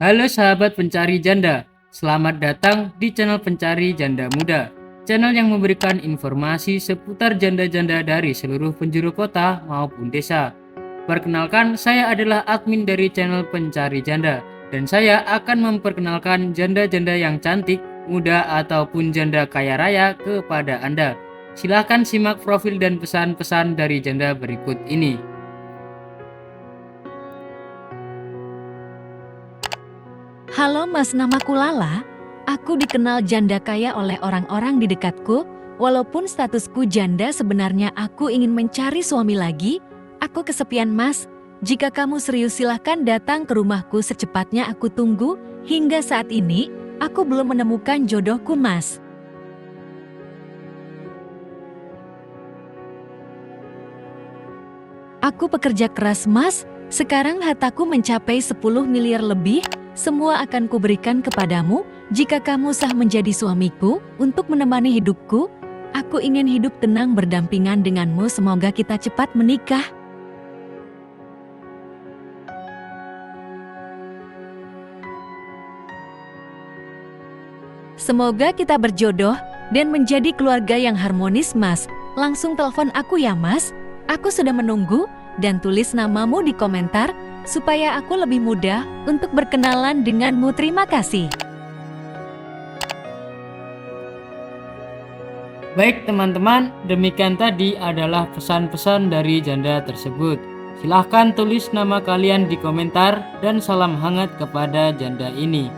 Halo sahabat pencari janda, selamat datang di channel Pencari Janda Muda. Channel yang memberikan informasi seputar janda-janda dari seluruh penjuru kota maupun desa. Perkenalkan, saya adalah admin dari channel Pencari Janda, dan saya akan memperkenalkan janda-janda yang cantik, muda, ataupun janda kaya raya kepada Anda. Silahkan simak profil dan pesan-pesan dari janda berikut ini. Halo Mas, namaku Lala. Aku dikenal janda kaya oleh orang-orang di dekatku. Walaupun statusku janda, sebenarnya aku ingin mencari suami lagi. Aku kesepian Mas. Jika kamu serius silahkan datang ke rumahku secepatnya, aku tunggu. Hingga saat ini, aku belum menemukan jodohku Mas. Aku pekerja keras Mas. Sekarang hartaku mencapai 10 miliar lebih. Semua akan kuberikan kepadamu jika kamu sah menjadi suamiku untuk menemani hidupku. Aku ingin hidup tenang berdampingan denganmu. Semoga kita cepat menikah. Semoga kita berjodoh dan menjadi keluarga yang harmonis Mas. Langsung telepon aku ya Mas. Aku sudah menunggu dan tulis namamu di komentar supaya aku lebih mudah untuk berkenalan denganmu. Terima kasih. Baik teman-teman, demikian tadi adalah pesan-pesan dari janda tersebut. Silahkan tulis nama kalian di komentar dan salam hangat kepada janda ini.